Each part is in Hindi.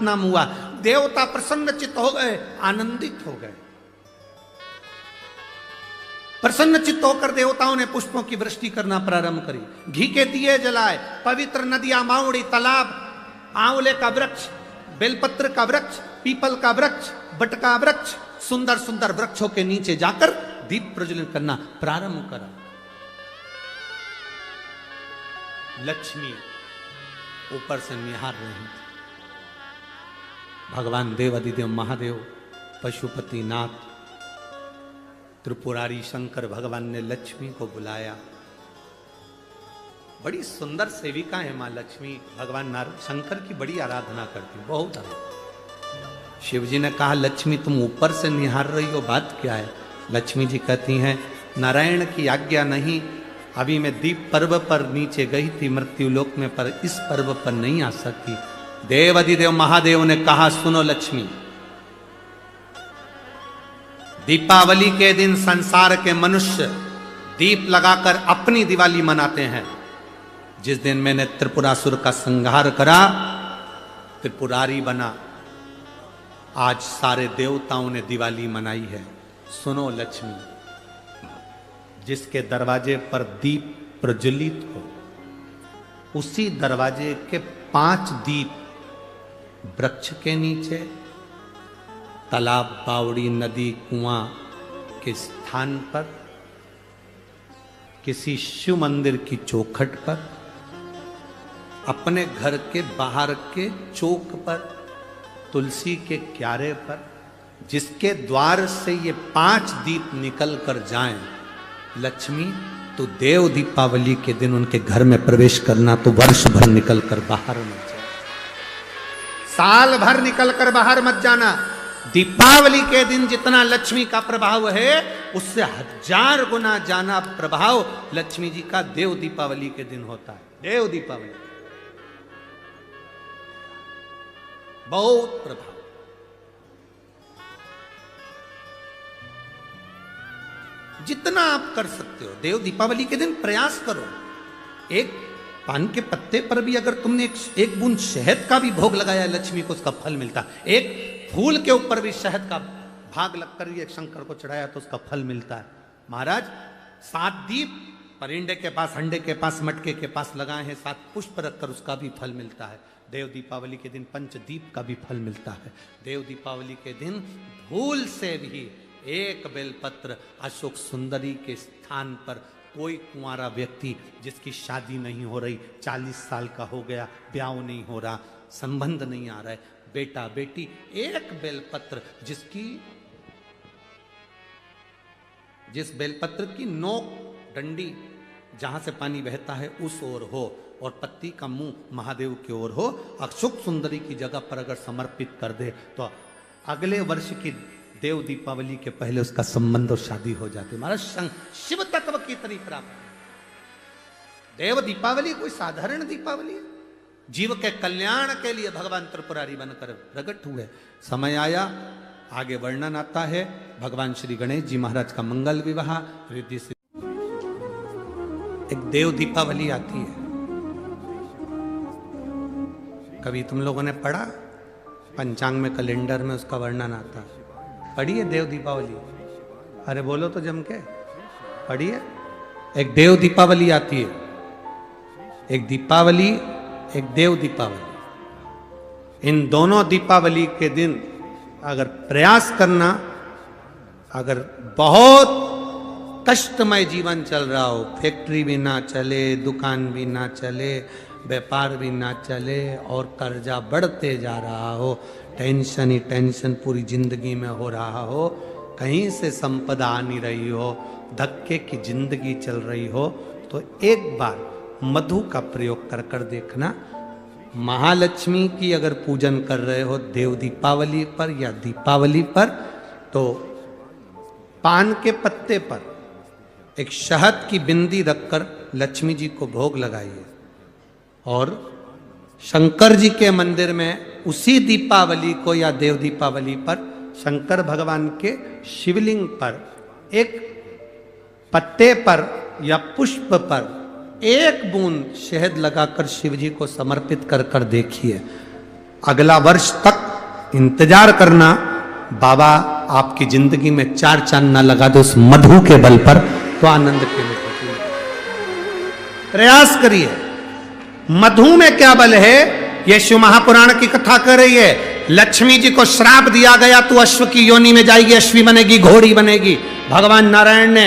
नाम हुआ। देवता प्रसन्नचित्त हो गए, आनंदित हो गए। प्रसन्नचित्त होकर देवताओं ने पुष्पों की वृष्टि करना प्रारंभ करी, घी के दिए जलाए, पवित्र नदियां, मावड़ी, तालाब, आंवले का वृक्ष, बेलपत्र का वृक्ष, पीपल का वृक्ष, बट का वृक्ष, सुंदर सुंदर वृक्षों के नीचे जाकर दीप प्रज्वलित करना प्रारंभ करा। लक्ष्मी ऊपर से निहार रही थी। भगवान देवादिदेव महादेव, पशुपति नाथ, त्रिपुरारी शंकर भगवान ने लक्ष्मी को बुलाया। बड़ी सुंदर सेविका है मां लक्ष्मी। भगवान नारायण शंकर की बड़ी आराधना करती, बहुत आराधना। शिव जी ने कहा, लक्ष्मी तुम ऊपर से निहार रही हो, बात क्या है? लक्ष्मी जी कहती हैं, नारायण की आज्ञा नहीं, अभी मैं दीप पर्व पर नीचे गई थी मृत्युलोक में, पर इस पर्व पर नहीं आ सकती। देवादिदेव महादेव ने कहा, सुनो लक्ष्मी, दीपावली के दिन संसार के मनुष्य दीप लगाकर अपनी दिवाली मनाते हैं। जिस दिन मैंने त्रिपुरासुर का संहार करा, त्रिपुरारी बना, आज सारे देवताओं ने दिवाली मनाई है। सुनो लक्ष्मी, जिसके दरवाजे पर दीप प्रज्वलित हो, उसी दरवाजे के 5 दीप वृक्ष के नीचे, तालाब, बावड़ी, नदी, कुआं के स्थान पर, किसी शिव मंदिर की चौखट पर, अपने घर के बाहर के चौक पर, तुलसी के क्यारे पर, जिसके द्वार से ये 5 दीप निकल कर जाएं, लक्ष्मी तो देव दीपावली के दिन उनके घर में प्रवेश करना, तो वर्ष भर निकल कर बाहर मत जाना, साल भर निकल कर बाहर मत जाना। दीपावली के दिन जितना लक्ष्मी का प्रभाव है, उससे 1000 गुना जाना प्रभाव लक्ष्मी जी का देव दीपावली के दिन होता है। देव दीपावली बहुत प्रभाव। जितना आप कर सकते हो देव दीपावली के दिन प्रयास करो। एक पान के पत्ते पर भी अगर तुमने एक बूंद शहद का भी भोग लगाया लक्ष्मी को, उसका फल मिलता। एक फूल के ऊपर भी शहद का भाग लगकर एक शंकर को चढ़ाया तो उसका फल मिलता है। महाराज 7 दीप परिंदे के पास, हंडे के पास, मटके के पास लगाए हैं, 7 पुष्प रखकर उसका भी फल मिलता है। देव दीपावली के दिन पंचदीप का भी फल मिलता है। देव दीपावली के दिन भूल से भी एक बेलपत्र अशोक सुंदरी के स्थान पर कोई कुंवारा व्यक्ति जिसकी शादी नहीं हो रही, 40 साल का हो गया, ब्याह नहीं हो रहा, संबंध नहीं आ रहा है, बेटा बेटी, एक बेलपत्र जिस बेलपत्र की नोक डंडी जहां से पानी बहता है उस ओर हो और पत्ती का मुंह महादेव की ओर हो, अशोक सुंदरी की जगह पर अगर समर्पित कर दे तो अगले वर्ष की देव दीपावली के पहले उसका संबंध और शादी हो जाती। महाराज शिव तत्व की तरी प्राप्त। देव दीपावली कोई साधारण दीपावली है, जीव के कल्याण के लिए भगवान त्रिपुरारी बनकर प्रकट हुए। समय आया, आगे वर्णन आता है। भगवान श्री गणेश जी महाराज का मंगल विवाह रिद्धि से एक देव दीपावली आती है। कभी तुम लोगों ने पढ़ा? पंचांग में, कैलेंडर में उसका वर्णन आता है। पढ़िए देव दीपावली? अरे बोलो तो जम के, पढ़िए। एक देव दीपावली आती है, एक दीपावली, एक देव दीपावली। इन दोनों दीपावली के दिन अगर प्रयास करना, अगर बहुत कष्टमय जीवन चल रहा हो, फैक्ट्री भी ना चले, दुकान भी ना चले, व्यापार भी ना चले और कर्जा बढ़ते जा रहा हो, टेंशन ही टेंशन पूरी जिंदगी में हो रहा हो, कहीं से संपदा आ नहीं रही हो, धक्के की जिंदगी चल रही हो, तो एक बार मधु का प्रयोग कर कर देखना। महालक्ष्मी की अगर पूजन कर रहे हो देव दीपावली पर या दीपावली पर, तो पान के पत्ते पर एक शहद की बिंदी रखकर लक्ष्मी जी को भोग लगाइए और शंकर जी के मंदिर में उसी दीपावली को या देव दीपावली पर शंकर भगवान के शिवलिंग पर एक पत्ते पर या पुष्प पर एक बूंद शहद लगाकर शिव जी को समर्पित कर कर देखिए। अगला वर्ष तक इंतजार करना, बाबा आपकी जिंदगी में 4 चांद ना लगा दो उस मधु के बल पर, तो आनंद के लिए प्रयास करिए। मधु में क्या बल है, ये शिव महापुराण की कथा कर रही है। लक्ष्मी जी को श्राप दिया गया, तू अश्व की योनि में जाएगी, अश्वी बनेगी, घोड़ी बनेगी। भगवान नारायण ने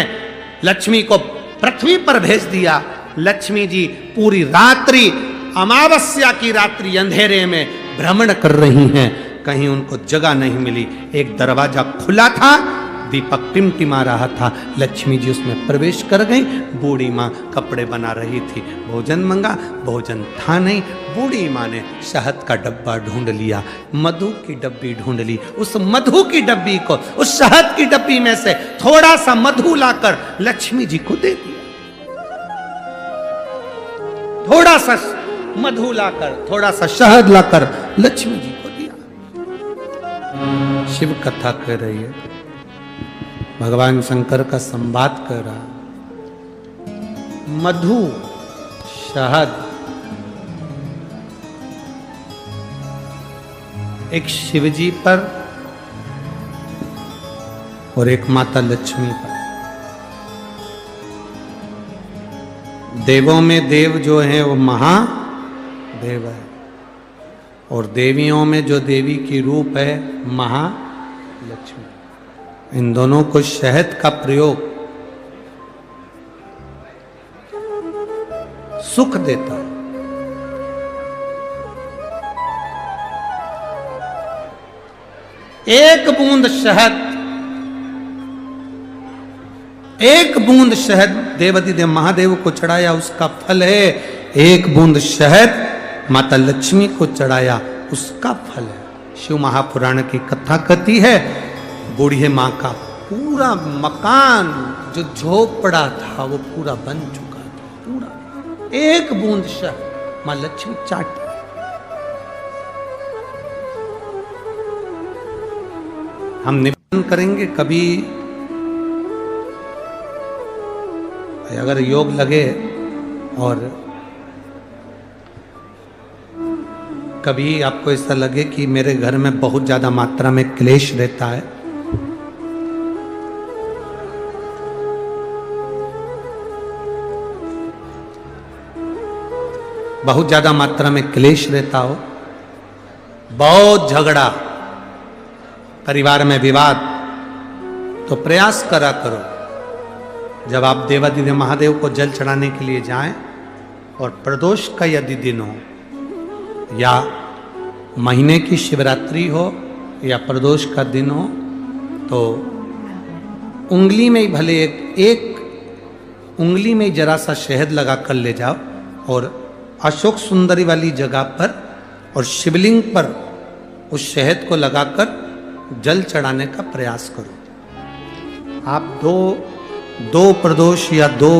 लक्ष्मी को पृथ्वी पर भेज दिया। लक्ष्मी जी पूरी रात्रि, अमावस्या की रात्रि अंधेरे में भ्रमण कर रही हैं, कहीं उनको जगह नहीं मिली। एक दरवाजा खुला था, दीपक टिमटिमा रहा था, लक्ष्मी जी उसमें प्रवेश कर गई। बूढ़ी माँ कपड़े बना रही थी, भोजन मंगा, भोजन था नहीं। बूढ़ी माँ ने शहद का डब्बा ढूंढ लिया, मधु की डब्बी ढूंढ ली। उस मधु की डब्बी को, उस शहद की डब्बी में से थोड़ा सा मधु लाकर लक्ष्मी जी को दे दिया। थोड़ा सा मधु लाकर, थोड़ा सा शहद लाकर लक्ष्मी जी को दिया। शिव कथा कर रही है, भगवान शंकर का संवाद कर रहा। मधु, शहद, एक शिवजी पर और एक माता लक्ष्मी पर। देवों में देव जो है वो महादेव है, और देवियों में जो देवी की रूप है महालक्ष्मी। इन दोनों को शहद का प्रयोग सुख देता है। एक बूंद शहद, एक बूंद शहद देवाधिदेव महादेव को चढ़ाया, उसका फल है। एक बूंद शहद माता लक्ष्मी को चढ़ाया, उसका फल है। शिव महापुराण की कथा कहती है, बूढ़ी माँ का पूरा मकान जो झोपड़ा था वो पूरा बन चुका था, पूरा। एक बूंद शहद माँ लक्ष्मी चाटी। हम निवेदन करेंगे, कभी अगर योग लगे और कभी आपको ऐसा लगे कि मेरे घर में बहुत ज्यादा मात्रा में क्लेश रहता है, बहुत ज्यादा मात्रा में क्लेश रहता हो, बहुत झगड़ा, परिवार में विवाद, तो प्रयास करा करो, जब आप देवाधिदेव महादेव को जल चढ़ाने के लिए जाएं और प्रदोष का यदि दिन हो, या महीने की शिवरात्रि हो, या प्रदोष का दिन हो, तो उंगली में ही भले एक उंगली में जरा सा शहद लगा कर ले जाओ और अशोक सुंदरी वाली जगह पर और शिवलिंग पर उस शहद को लगाकर जल चढ़ाने का प्रयास करो। आप दो प्रदोष या 2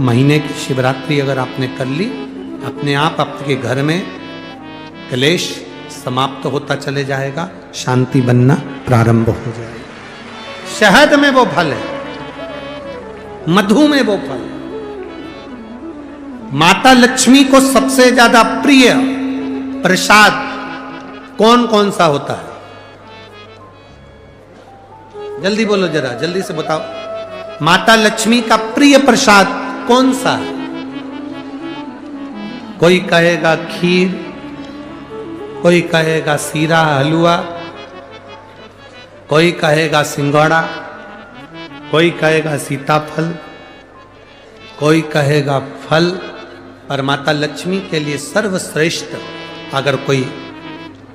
महीने की शिवरात्रि अगर आपने कर ली, अपने आप आपके घर में क्लेश समाप्त होता चले जाएगा, शांति बनना प्रारंभ हो जाएगा। शहद में वो फल है, मधु में वो फल है। माता लक्ष्मी को सबसे ज्यादा प्रिय प्रसाद कौन कौन सा होता है? जल्दी बोलो जरा, जल्दी से बताओ। माता लक्ष्मी का प्रिय प्रसाद कौन सा है? कोई कहेगा खीर, कोई कहेगा सीरा हलवा, कोई कहेगा सिंघाड़ा, कोई कहेगा सीताफल, कोई कहेगा फल। पर माता लक्ष्मी के लिए सर्वश्रेष्ठ अगर कोई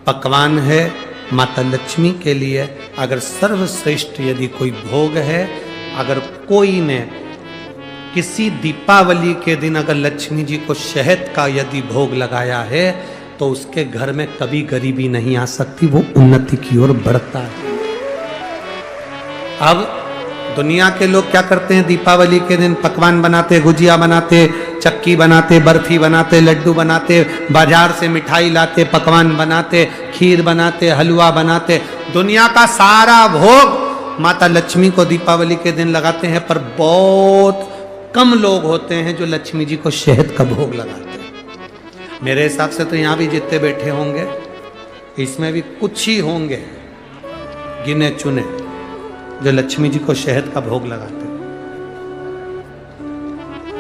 पकवान है, माता लक्ष्मी के लिए अगर सर्वश्रेष्ठ यदि कोई भोग है, अगर कोई ने किसी दीपावली के दिन अगर लक्ष्मी जी को शहद का यदि भोग लगाया है, तो उसके घर में कभी गरीबी नहीं आ सकती, वो उन्नति की ओर बढ़ता है। अब दुनिया के लोग क्या करते हैं? दीपावली के दिन पकवान बनाते, गुजिया बनाते, चक्की बनाते, बर्फी बनाते, लड्डू बनाते, बाजार से मिठाई लाते, पकवान बनाते, खीर बनाते, हलवा बनाते। दुनिया का सारा भोग माता लक्ष्मी को दीपावली के दिन लगाते हैं, पर बहुत कम लोग होते हैं जो लक्ष्मी जी को शहद का भोग लगाते हैं। मेरे हिसाब से तो यहाँ भी जितने बैठे होंगे, इसमें भी कुछ ही होंगे गिने चुने जो लक्ष्मी जी को शहद का भोग लगाते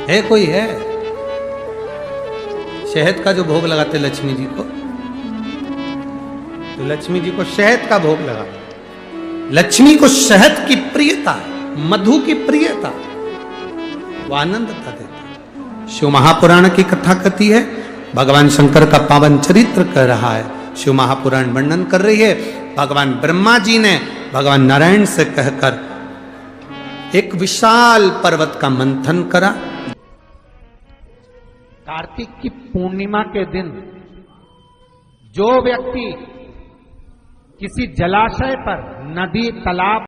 है। कोई है शहद का जो भोग लगाते लक्ष्मी जी को, तो लक्ष्मी जी को शहद का भोग लगा। लक्ष्मी को शहद की प्रियता, मधु की प्रियता, वो आनंदता देता। शिव महापुराण की कथा कहती है, भगवान शंकर का पावन चरित्र कर रहा है। शिव महापुराण वर्णन कर रही है, भगवान ब्रह्मा जी ने भगवान नारायण से कहकर एक विशाल पर्वत का मंथन करा। कार्तिक की पूर्णिमा के दिन जो व्यक्ति किसी जलाशय पर, नदी, तालाब